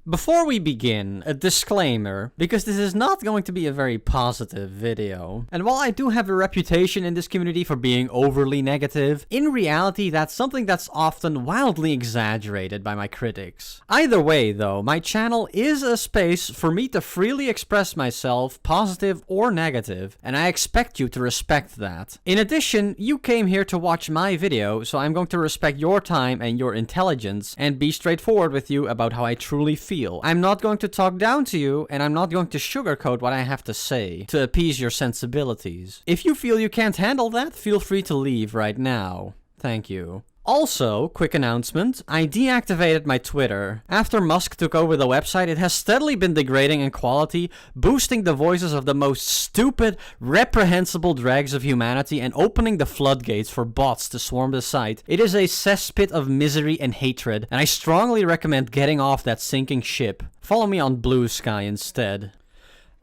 Before we begin, a disclaimer, because this is not going to be a very positive video. And while I do have a reputation in this community for being overly negative, in reality that's something that's often wildly exaggerated by my critics. Either way though, my channel is a space for me to freely express myself, positive or negative, and I expect you to respect that. In addition, you came here to watch my video, so I'm going to respect your time and your intelligence, and be straightforward with you about how I truly feel. I'm not going to talk down to you, and I'm not going to sugarcoat what I have to say to appease your sensibilities. If you feel you can't handle that, feel free to leave right now. Thank you. Also, quick announcement, I deactivated my Twitter. After Musk took over the website, it has steadily been degrading in quality, boosting the voices of the most stupid, reprehensible dregs of humanity and opening the floodgates for bots to swarm the site. It is a cesspit of misery and hatred, and I strongly recommend getting off that sinking ship. Follow me on Blue Sky instead.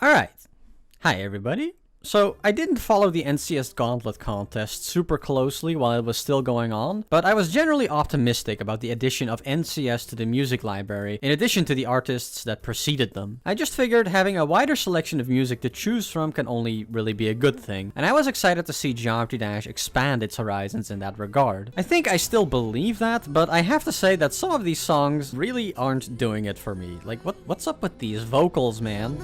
Alright. Hi everybody. So, I didn't follow the NCS Gauntlet contest super closely while it was still going on, but I was generally optimistic about the addition of NCS to the music library, in addition to the artists that preceded them. I just figured having a wider selection of music to choose from can only really be a good thing, and I was excited to see Geometry Dash expand its horizons in that regard. I think I still believe that, but I have to say that some of these songs really aren't doing it for me. Like, what's up with these vocals, man?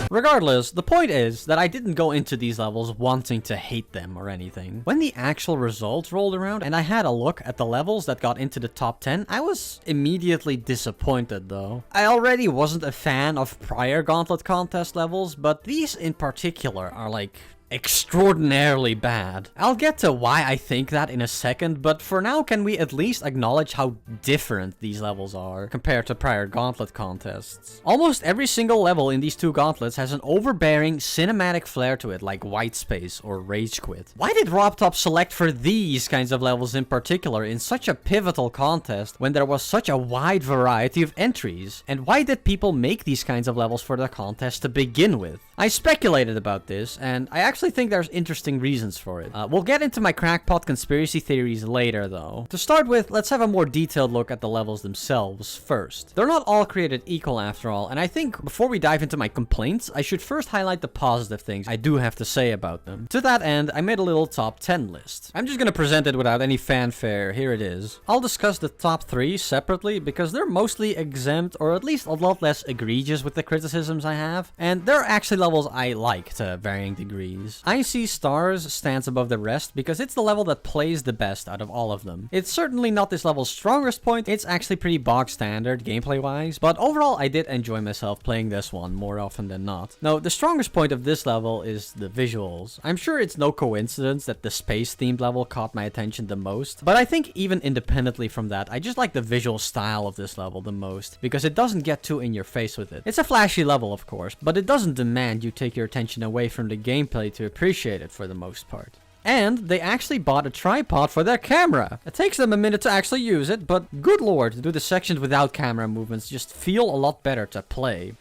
Regardless, the point is that I didn't go into these levels wanting to hate them or anything. When the actual results rolled around and I had a look at the levels that got into the top 10, I was immediately disappointed though. I already wasn't a fan of prior Gauntlet contest levels, but these in particular are like extraordinarily bad. I'll get to why I think that in a second, but for now, can we at least acknowledge how different these levels are compared to prior Gauntlet contests? Almost every single level in these two Gauntlets has an overbearing cinematic flair to it, like White Space or Rage Quit. Why did RobTop select for these kinds of levels in particular in such a pivotal contest when there was such a wide variety of entries? And why did people make these kinds of levels for the contest to begin with? I speculated about this, and I actually think there's interesting reasons for it. We'll get into my crackpot conspiracy theories later, though. To start with, let's have a more detailed look at the levels themselves first. They're not all created equal after all, and I think before we dive into my complaints, I should first highlight the positive things I do have to say about them. To that end, I made a little top 10 list. I'm just gonna present it without any fanfare. Here it is. I'll discuss the top 3 separately because they're mostly exempt, or at least a lot less egregious with the criticisms I have, and they're actually levels I like to varying degrees. I See Stars stands above the rest because it's the level that plays the best out of all of them. It's certainly not this level's strongest point, it's actually pretty bog standard gameplay wise, but overall I did enjoy myself playing this one more often than not. Now, the strongest point of this level is the visuals. I'm sure it's no coincidence that the space themed level caught my attention the most, but I think even independently from that, I just like the visual style of this level the most because it doesn't get too in your face with it. It's a flashy level of course, but it doesn't demand you take your attention away from the gameplay to appreciate it for the most part. And they actually bought a tripod for their camera. It takes them a minute to actually use it, but good lord, do the sections without camera movements just feel a lot better to play.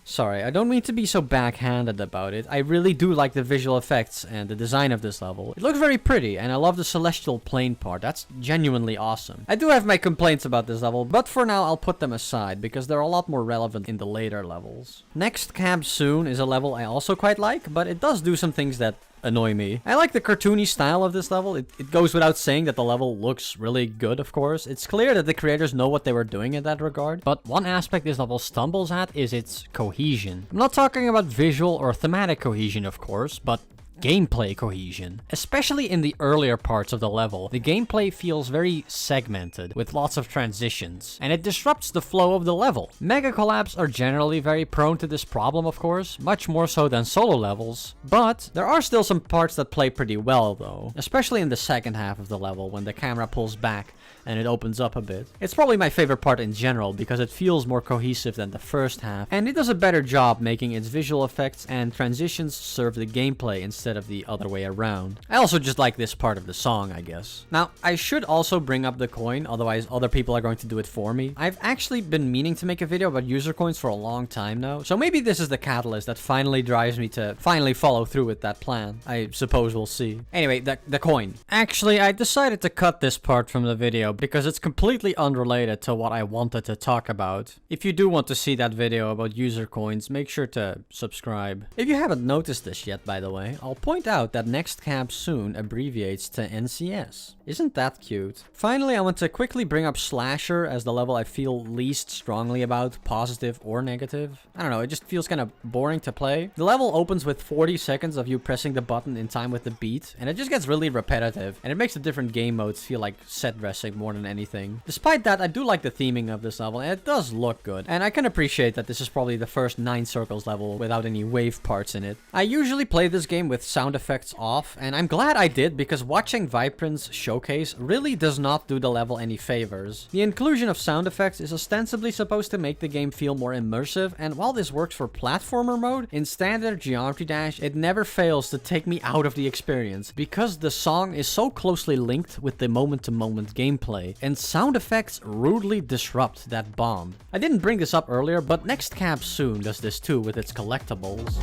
Sorry, I don't mean to be so backhanded about it. I really do like the visual effects and the design of this level. It looks very pretty, and I love the celestial plane part. That's genuinely awesome. I do have my complaints about this level, but for now I'll put them aside because they're a lot more relevant in the later levels. Next, Cab Soon is a level I also quite like, but it does do some things that annoy me. I like the cartoony style of this level. It goes without saying that the level looks really good, of course. It's clear that the creators know what they were doing in that regard, but one aspect this level stumbles at is its cohesion. I'm not talking about visual or thematic cohesion, of course, but gameplay cohesion. Especially in the earlier parts of the level, the gameplay feels very segmented, with lots of transitions, and it disrupts the flow of the level. Mega collabs are generally very prone to this problem, of course, much more so than solo levels, but there are still some parts that play pretty well though, especially in the second half of the level when the camera pulls back and it opens up a bit. It's probably my favorite part in general because it feels more cohesive than the first half, and it does a better job making its visual effects and transitions serve the gameplay instead instead of the other way around. I also just like this part of the song, I guess. Now, I should also bring up the coin, otherwise other people are going to do it for me. I've actually been meaning to make a video about user coins for a long time now, so maybe this is the catalyst that finally drives me to finally follow through with that plan. I suppose we'll see. Anyway, the coin. Actually, I decided to cut this part from the video because it's completely unrelated to what I wanted to talk about. If you do want to see that video about user coins, make sure to subscribe. If you haven't noticed this yet, by the way, I'll point out that Next Cab Soon abbreviates to NCS. Isn't that cute? Finally, I want to quickly bring up Slasher as the level I feel least strongly about, positive or negative. I don't know, it just feels kind of boring to play. The level opens with 40 seconds of you pressing the button in time with the beat, and it just gets really repetitive, and it makes the different game modes feel like set dressing more than anything. Despite that, I do like the theming of this level, and it does look good, and I can appreciate that this is probably the first 9 circles level without any wave parts in it. I usually play this game with sound effects off, and I'm glad I did because watching Viprin's showcase really does not do the level any favors. The inclusion of sound effects is ostensibly supposed to make the game feel more immersive, and while this works for platformer mode, in standard Geometry Dash, it never fails to take me out of the experience because the song is so closely linked with the moment-to-moment gameplay, and sound effects rudely disrupt that bond. I didn't bring this up earlier, but Next Cab Soon does this too with its collectibles.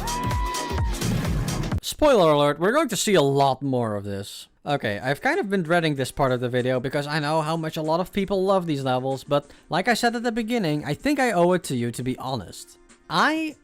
Spoiler alert, we're going to see a lot more of this. Okay, I've kind of been dreading this part of the video because I know how much a lot of people love these levels, but like I said at the beginning, I think I owe it to you to be honest. I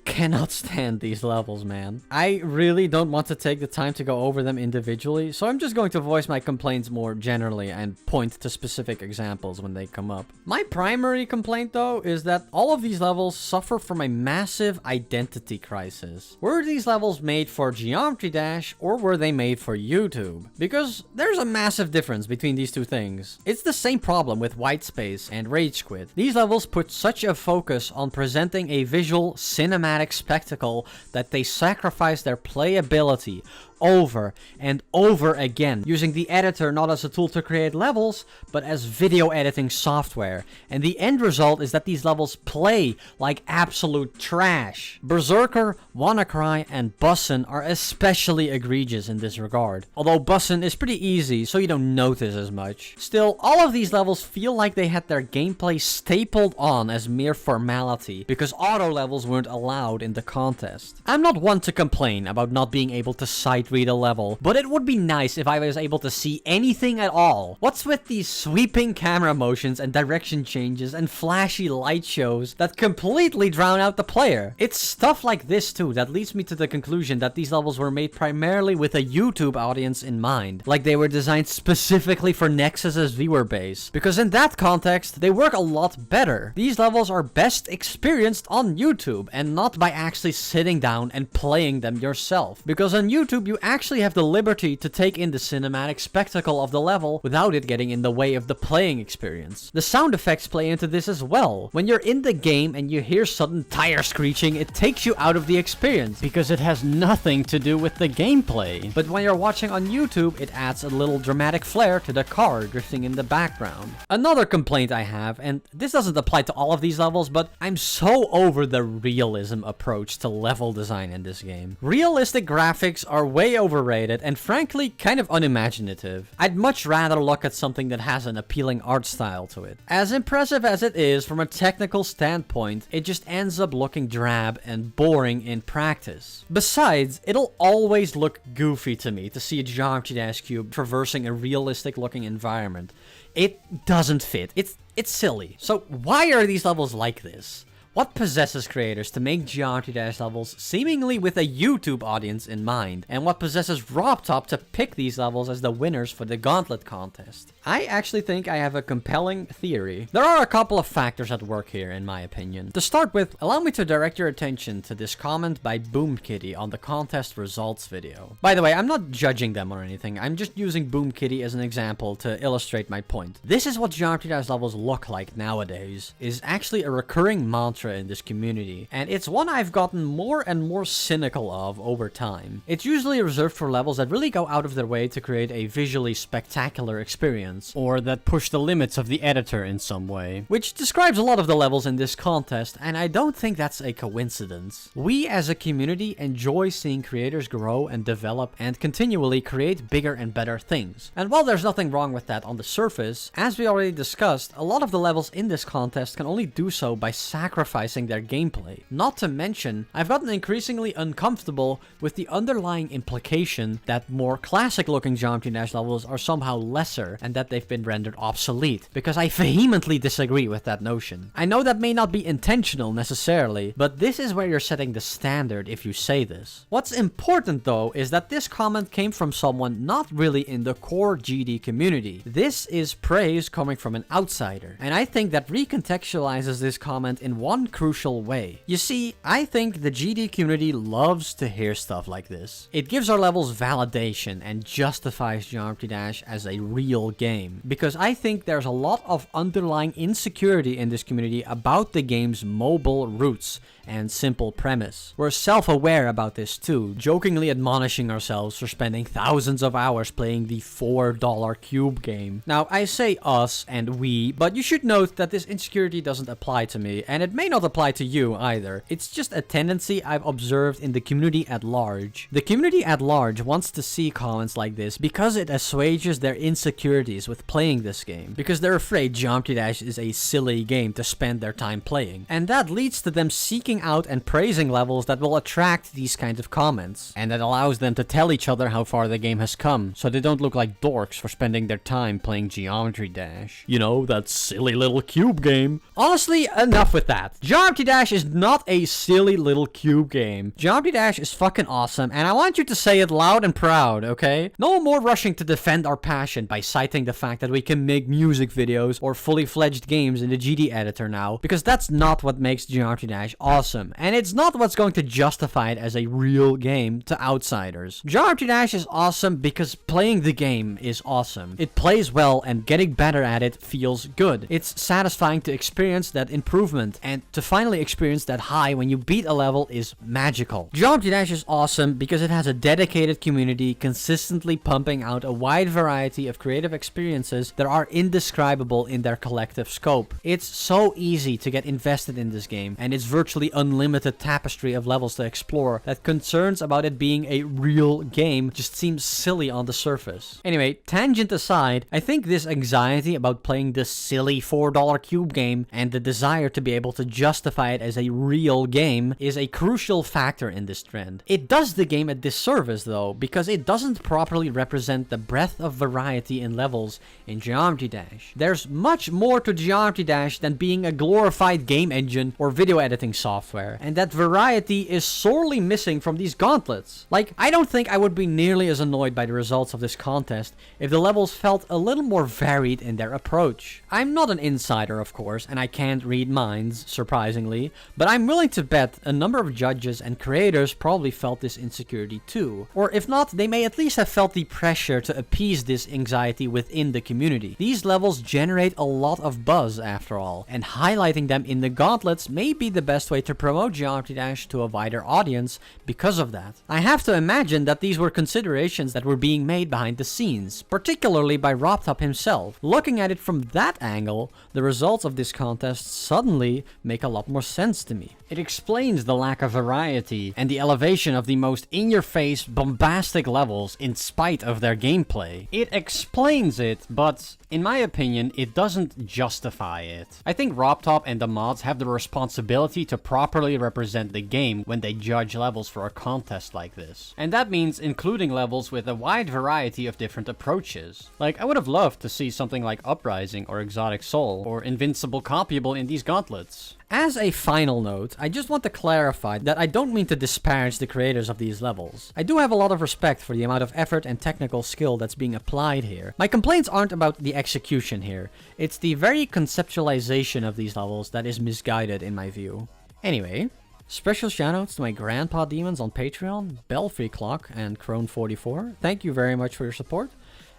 cannot stand these levels, man. I really don't want to take the time to go over them individually, so I'm just going to voice my complaints more generally and point to specific examples when they come up. My primary complaint, though, is that all of these levels suffer from a massive identity crisis. Were these levels made for Geometry Dash, or were they made for YouTube? Because there's a massive difference between these two things. It's the same problem with White Space and Rage Quit. These levels put such a focus on presenting a visual, cinematic spectacle that they sacrifice their playability over and over again, using the editor not as a tool to create levels, but as video editing software. And the end result is that these levels play like absolute trash. Berserker, WannaCry, and Bussin are especially egregious in this regard. Although Bussin is pretty easy, so you don't notice as much. Still, all of these levels feel like they had their gameplay stapled on as mere formality, because auto levels weren't allowed in the contest. I'm not one to complain about not being able to sight read a level, but it would be nice if I was able to see anything at all. What's with these sweeping camera motions and direction changes and flashy light shows that completely drown out the player? It's stuff like this too that leads me to the conclusion that these levels were made primarily with a YouTube audience in mind, like they were designed specifically for Nexus's viewer base, because in that context they work a lot better. These levels are best experienced on YouTube and not by actually sitting down and playing them yourself, because on YouTube you actually have the liberty to take in the cinematic spectacle of the level without it getting in the way of the playing experience. The sound effects play into this as well. When you're in the game and you hear sudden tire screeching, it takes you out of the experience because it has nothing to do with the gameplay. But when you're watching on YouTube, it adds a little dramatic flair to the car drifting in the background. Another complaint I have, and this doesn't apply to all of these levels, but I'm so over the realism approach to level design in this game. Realistic graphics are way overrated and frankly kind of unimaginative. I'd much rather look at something that has an appealing art style to it. As impressive as it is from a technical standpoint, it just ends up looking drab and boring in practice. Besides, it'll always look goofy to me to see a Geometry Dash cube traversing a realistic looking environment. It doesn't fit. It's silly. So why are these levels like this? What possesses creators to make Geometry Dash levels seemingly with a YouTube audience in mind? And what possesses RobTop to pick these levels as the winners for the Gauntlet contest? I actually think I have a compelling theory. There are a couple of factors at work here, in my opinion. To start with, allow me to direct your attention to this comment by BoomKitty on the contest results video. By the way, I'm not judging them or anything. I'm just using BoomKitty as an example to illustrate my point. This is what Geometry Dash levels look like nowadays, is actually a recurring mantra mantra in this community, and it's one I've gotten more and more cynical of over time. It's usually reserved for levels that really go out of their way to create a visually spectacular experience, or that push the limits of the editor in some way, which describes a lot of the levels in this contest, and I don't think that's a coincidence. We as a community enjoy seeing creators grow and develop and continually create bigger and better things. And while there's nothing wrong with that on the surface, as we already discussed, a lot of the levels in this contest can only do so by sacrificing their gameplay. Not to mention, I've gotten increasingly uncomfortable with the underlying implication that more classic looking Geometry Dash levels are somehow lesser and that they've been rendered obsolete, because I vehemently disagree with that notion. I know that may not be intentional necessarily, but this is where you're setting the standard if you say this. What's important though is that this comment came from someone not really in the core GD community. This is praise coming from an outsider, and I think that recontextualizes this comment in one crucial way. You see, I think the GD community loves to hear stuff like this. It gives our levels validation and justifies Geometry Dash as a real game, because I think there's a lot of underlying insecurity in this community about the game's mobile roots and simple premise. We're self-aware about this too, jokingly admonishing ourselves for spending thousands of hours playing the $4 cube game. Now, I say us and we, but you should note that this insecurity doesn't apply to me, and it may not apply to you either. It's just a tendency I've observed in the community at large. The community at large wants to see comments like this because it assuages their insecurities with playing this game, because they're afraid Geometry Dash is a silly game to spend their time playing, and that leads to them seeking out and praising levels that will attract these kinds of comments, and that allows them to tell each other how far the game has come, so they don't look like dorks for spending their time playing Geometry Dash. You know, that silly little cube game. Honestly, enough with that. Geometry Dash is not a silly little cube game. Geometry Dash is fucking awesome, and I want you to say it loud and proud, okay? No more rushing to defend our passion by citing the fact that we can make music videos or fully fledged games in the GD editor now, because that's not what makes Geometry Dash awesome, and it's not what's going to justify it as a real game to outsiders. Geometry Dash is awesome because playing the game is awesome. It plays well, and getting better at it feels good. It's satisfying to experience that improvement, and to finally experience that high when you beat a level is magical. Geometry Dash is awesome because it has a dedicated community consistently pumping out a wide variety of creative experiences that are indescribable in their collective scope. It's so easy to get invested in this game, and its virtually unlimited tapestry of levels to explore that concerns about it being a real game just seems silly on the surface. Anyway, tangent aside, I think this anxiety about playing this silly $4 cube game and the desire to be able to justify it as a real game is a crucial factor in this trend. It does the game a disservice though, because it doesn't properly represent the breadth of variety in levels in Geometry Dash. There's much more to Geometry Dash than being a glorified game engine or video editing software, and that variety is sorely missing from these gauntlets. Like, I don't think I would be nearly as annoyed by the results of this contest if the levels felt a little more varied in their approach. I'm not an insider, of course, and I can't read minds, surprisingly, but I'm willing to bet a number of judges and creators probably felt this insecurity too. Or if not, they may at least have felt the pressure to appease this anxiety within the community. These levels generate a lot of buzz after all, and highlighting them in the gauntlets may be the best way to promote Geometry Dash to a wider audience because of that. I have to imagine that these were considerations that were being made behind the scenes, particularly by RobTop himself. Looking at it from that angle, the results of this contest suddenly make a lot more sense to me. It explains the lack of variety and the elevation of the most in-your-face, bombastic levels in spite of their gameplay. It explains it, but in my opinion, it doesn't justify it. I think RobTop and the mods have the responsibility to properly represent the game when they judge levels for a contest like this. And that means including levels with a wide variety of different approaches. Like, I would have loved to see something like Uprising or Exotic Soul or Invincible copyable in these gauntlets. As a final note, I just want to clarify that I don't mean to disparage the creators of these levels. I do have a lot of respect for the amount of effort and technical skill that's being applied here. My complaints aren't about the execution here. It's the very conceptualization of these levels that is misguided in my view. Anyway, special shoutouts to my grandpa demons on Patreon, Belfry Clock, and Crone44. Thank you very much for your support,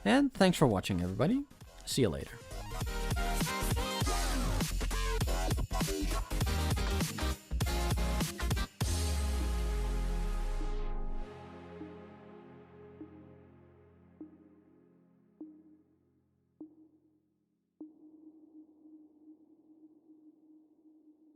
and thanks for watching everybody. See you later.